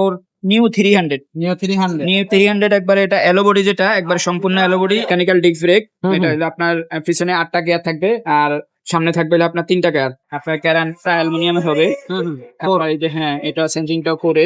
ওর new 300 একবারে এটা এলো বডি, যেটা একবার সম্পূর্ণ এলো বডি, মেকানিক্যাল ডিস্ক ব্রেক। এটা হলো আপনার পিছনে 8টা গিয়ার থাকবে আর সামনে থাকবে হলো আপনার 3টা গিয়ার। আপনার ক্যারানটা অ্যালুমিনিয়ামে হবে। এই যে হ্যাঁ, এটা সেন্সিংটাও করে।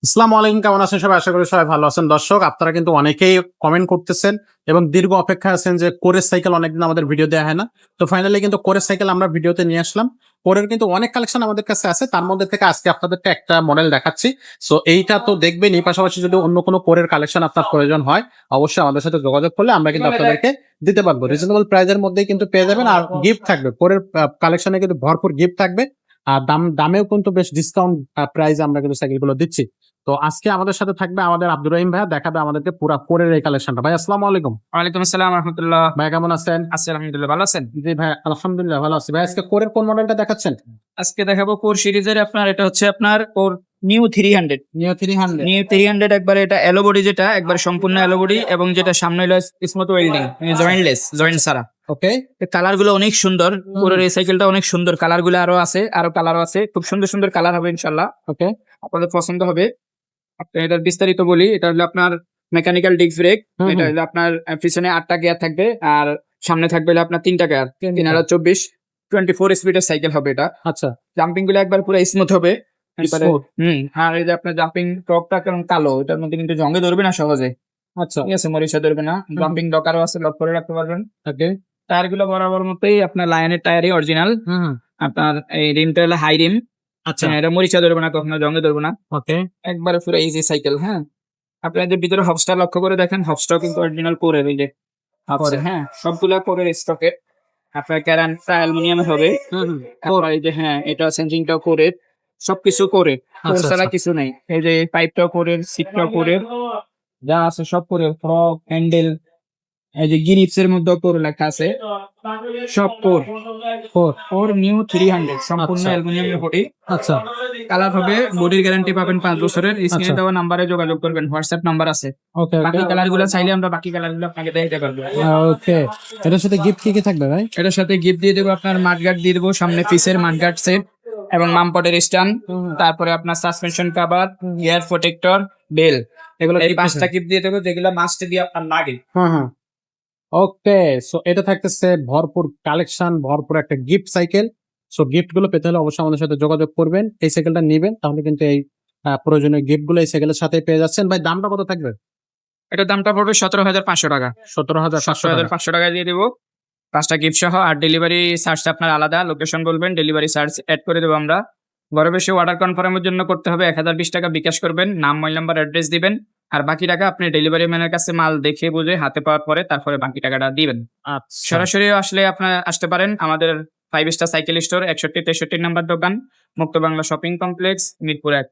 আসসালামু আলাইকুম, কেমন আছেন সবাই? আশা করি সবাই ভালো আছেন। দর্শক, আপনারা কিন্তু অনেকেই কমেন্ট করতেছেন এবং দীর্ঘ অপেক্ষা আছেন যে কোরের সাইকেল অনেকদিন আমাদের ভিডিও দেওয়া হয় না। তো ফাইনালি কিন্তু কোরের সাইকেল আমরা ভিডিওতে নিয়ে আসলাম। কোরের কিন্তু অনেক কালেকশন আমাদের কাছে আছে, তার মধ্যে থেকে আজকে আপনাদেরকে একটা মডেল দেখাচ্ছি। সো এইটা তো দেখবেন, এই পাশাপাশি যদি অন্য কোনো কোরের কালেকশন আপনার প্রয়োজন হয় অবশ্যই আমাদের সাথে যোগাযোগ করলে আমরা কিন্তু আপনাদেরকে দিতে পারবো। রিজনেবল প্রাইসের মধ্যেই কিন্তু পেয়ে যাবেন, আর গিফট থাকবে। কোরের কালেকশনে কিন্তু ভরপুর গিফট থাকবে, আর দামেও কিন্তু বেশ ডিসকাউন্ট প্রাইসে আমরা কিন্তু সাইকেলগুলো দিচ্ছি। তো আজকে আমাদের সাথে থাকবে আমাদের আব্দুর রহিম ভাইয়া, দেখাবে আমাদেরকে পুরো কোরের এই কালেকশনটা। ভাই আসসালামু আলাইকুম। ওয়ালাইকুম আসসালাম রাহমাতুল্লাহ। ভাই কেমন আছেন? আছি আলহামদুলিল্লাহ, ভালো আছেন? জি ভাই, আলহামদুলিল্লাহ ভালো আছি। ভাই আজকে কোরের কোন মডেলটা দেখাচ্ছেন? আজকে দেখাবো কোর সিরিজের আপনার, এটা হচ্ছে আপনার কোর নিউ 300। নিউ 300 একবারে এটা এলো বডি, যেটা একবার সম্পূর্ণ এলো বডি এবং যেটা সামনে হলো স্মুথ ওয়েল্ডিং, জয়েন্টলেস, জয়েন্ট ছাড়া। ওকে, কালার গুলো অনেক সুন্দর। কোরের এই সাইকেলটা অনেক সুন্দর, কালার গুলো আরো আছে, আরো কালারও আছে, খুব সুন্দর সুন্দর কালার হবে ইনশাল্লাহ। ওকে, আপনাদের পছন্দ হবে। আপনার এটার বিস্তারিত বলি, এটা হলো আপনার মেকানিক্যাল ডিস্ক ব্রেক। এটা হলো আপনার পিছনে 8টা গিয়ার থাকবে আর সামনে থাকবে হলো আপনার 3টা গিয়ার। 3/24 স্পিডের সাইকেল হবে এটা। আচ্ছা, জাম্পিং গুলো একবার পুরো স্মুথ হবে। Smooth। আর এই যে আপনার জাম্পিং টপটা কেমন কালো, এটার মধ্যে কিন্তু জঙ্গে ধরবে না সহজে। আচ্ছা, ঠিক আছে, মরিচা ধরবে না। জাম্পিং লকারও আছে, লক করে রাখতে পারবেন। ওকে, টায়ার গুলো বরাবর মতোই আপনার লায়নের টায়ারই অরিজিনাল। আপনার এই রিমটা হলো হাই রিম। আচ্ছা, এটা মরিচা ধরবে না, কখনো জঙ্গে ধরবে না। ওকে, একবারে পুরো ইজি সাইকেল। হ্যাঁ, আপনার যে ভিতরে হবসটা লক্ষ্য করে দেখেন, হবসটাও কিন্তু অরিজিনাল কোরের। এই যে হবসের, হ্যাঁ, সবগুলা কোরের স্টকে। আপনার ক্যারানটা অ্যালুমিনিয়ামে হবে। আপনার এই যে হ্যাঁ, এটা সেন্সিংটাও কোরের, সবকিছু কোরের, কোর ছাড়া কিছু নাই। এই যে পাইপটাও কোরের, সিটটাও কোরের, যা আছে সব কোরের। ফ্রক, হ্যান্ডেল, এই যে গিরিপস এর মধ্যেও কোর লেখা আছে, সব কোর। কোর নিউ 300 সম্পূর্ণ আচ্ছা। অ্যালুমিনিয়ামের বডি। আচ্ছা, কালার হবে, বডির গ্যারান্টি পাবেন 5 বছরের। স্ক্রিনে দেওয়া নাম্বারে যোগাযোগ করবেন, হোয়াটসঅ্যাপ নাম্বার আছে। ওকে, বাকি কালার গুলো চাইলে আমরা বাকি কালার গুলো আপনাকে দেখাতে পারবো। ওকে। এটার সাথে গিফট কি কি থাকবে ভাই? এটার সাথে গিফট দিয়ে দেবো আপনার মাডগার্ড দিয়ে দেবো, সামনে পিসের মাডগার্ড সেট এবং মামপটের স্ট্যান্ড, তারপরে আপনার suspension cover, air protector, bell, এগুলো এই 5টা গিফট দিয়ে দেবো, যেগুলো মাস্ট দিয়ে আপনার লাগে। হ্যাঁ, ওকে। সো এটা থাকতেছে ভরপুর কালেকশন, ভরপুর একটা গিফট সাইকেল। সো গিফট গুলো পেতে হলে অবশ্যই আমাদের সাথে যোগাযোগ করবেন। এই সাইকেলটা নিবেন তাহলে কিন্তু এই প্রয়োজনীয় গিফট গুলো এই সাইকেলের সাথে পেয়ে যাচ্ছেন। ভাই দামটা কত থাকবে? এটার দামটা পড়বে 17,500 টাকা। 17,500 টাকা দিয়ে দেবো 5টা গিফট সহ। আর ডেলিভারি চার্জটা আপনার আলাদা, লোকেশন বলবেন, ডেলিভারি চার্জ অ্যাড করে দেবো আমরা। ঘরে বসে অর্ডার কনফার্মের জন্য করতে হবে 1020 টাকা বিকাশ করবেন, নাম, মোবাইল নাম্বার, অ্যাড্রেস দিবেন। আর বাকি টাকা আপনি ডেলিভারি ম্যানের কাছে মাল দেখে বুঝে হাতে পাওয়ার পরে তারপরে বাকি টাকাটা দিবেন। আচ্ছা, সরাসরি আসলে আপনার আসতে পারেন আমাদের 5 স্টার সাইকেল স্টোর, 61-63 নাম্বার দোকান, মুক্ত বাংলা শপিং কমপ্লেক্স, মিরপুর 1,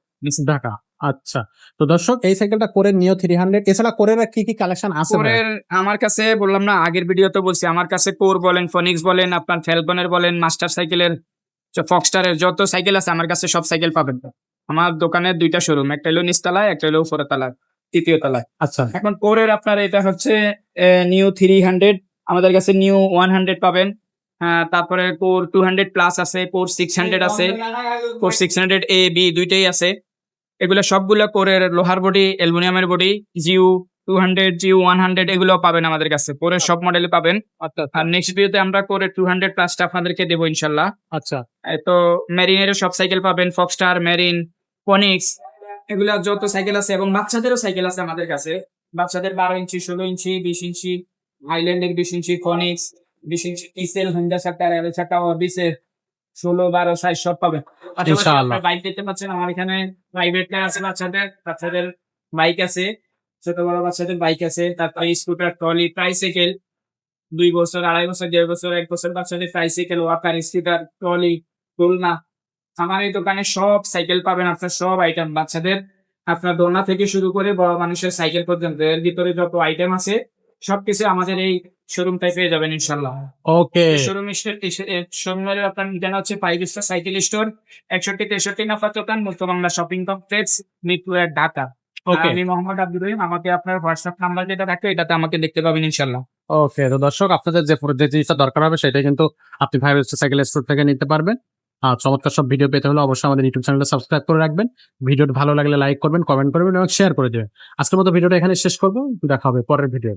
ঢাকা। আচ্ছা, তো দর্শক এই সাইকেলটা করে নিও 300। এছাড়া কোরের আর কি কি কালেকশন আছে ভাই? কোরের আমার কাছে বললাম না, আগের ভিডিওতে বলছি, আমার কাছে কোর বলেন, ফনিক্স বলেন, আপনার ফ্যালকনের বলেন, মাস্টার সাইকেলের, ফক্সটারের যত সাইকেল আছে আমার কাছে সব সাইকেল পাবেন। আমার দোকানে 2টা শোরুম, একটা হলো নিচতলায়, একটা হলো উপরের তলায়, 3য় তলায়। আচ্ছা, এখন কোরের আপনার এটা হচ্ছে নিউ 300, আমাদের কাছে নিউ 100 পাবেন। তারপরে কোর 200 প্লাস আছে, কোর 600 আছে, কোর 600 এ বি দুইটাই আছে। এগুলো সবগুলো কোরের লোহার বডি, অ্যালুমিনিয়ামের বডি। জিউ 200, জিউ 100 এগুলো পাবেন আমাদের কাছে, কোরের সব মডেলে পাবেন। আচ্ছা, আর নেক্সট ভিডিওতে আমরা কোরের 200 প্লাসটা আপনাদেরকে দেবো ইনশাল্লাহ। আচ্ছা, তো মেরিনের সব সাইকেল পাবেন, ফক্সটার, মেরিন, ফনিক্স, এগুলা যত সাইকেল আছে, এবং বাচ্চাদেরও সাইকেল আছে আমাদের কাছে। বাচ্চাদের 12 ইঞ্চি, 16 ইঞ্চি, 20 ইঞ্চি, হাইল্যান্ডের 20 ইঞ্চি, ফনিক্স 20 ইঞ্চি, টিসেল, হোন্ডা চাকা, রেল চাকা, অবিসের 16, 12 সাইজ সব পাবেন। ইনশাআল্লাহ। বাইক দেখতে পাচ্ছেন আমার এখানে, প্রাইভেট কার আছে, বাচ্চাদের বাইক আছে, ছোট বড় বাচ্চাদের বাইক আছে, তারপরে স্কুটার, ট্রলি, ট্রাইসাইকেল, 2 বছর, 2.5 বছর, 1.5 বছর, 1 বছর বাচ্চাদের ট্রাইসাইকেল, ওয়াকার, স্কুটার, ট্রলি, দোলনা। আমার এই দোকানে সব সাইকেল পাবেন, আপনার সব আইটেম, বাচ্চাদের আপনার দোলনা থেকে শুরু করে বড় মানুষের সাইকেল পর্যন্ত, এর ভিতরে যত আইটেম আছে সবকিছু আমাদের এই শোরুমটাই পেয়ে যাবেন ইনশাল্লাহ। ওকে, শোরুমের আপনার ঠিকানা হচ্ছে 5 স্টার সাইকেল স্টোর, 61-63 নাম্বার দোকান, মুক্ত বাংলা শপিং কমপ্লেক্স, মিরপুর 1, ঢাকা। ওকে, আমি মোহাম্মদ আব্দুর রহিম, আমাকে আপনার হোয়াটসঅ্যাপ নাম্বার যেটা থাকবে এটাতে আমাকে দেখতে পাবেন ইনশাল্লাহ। ওকে। তো দর্শক আপনাদের যে জিনিসটা দরকার হবে সেটা কিন্তু আপনি 5 স্টার সাইকেল স্টোর থেকে নিতে পারবেন। চমৎকার সব ভিডিও পেতে হলে অবশ্যই আমাদের ইউটিউব চ্যানেলটা সাবস্ক্রাইব করে রাখবেন। ভিডিওটা ভালো লাগলে লাইক করবেন, কমেন্ট করবেন এবং শেয়ার করে দেবেন। আজকের মতো ভিডিওটা এখানে শেষ করবো। দেখা হবে পরের ভিডিও।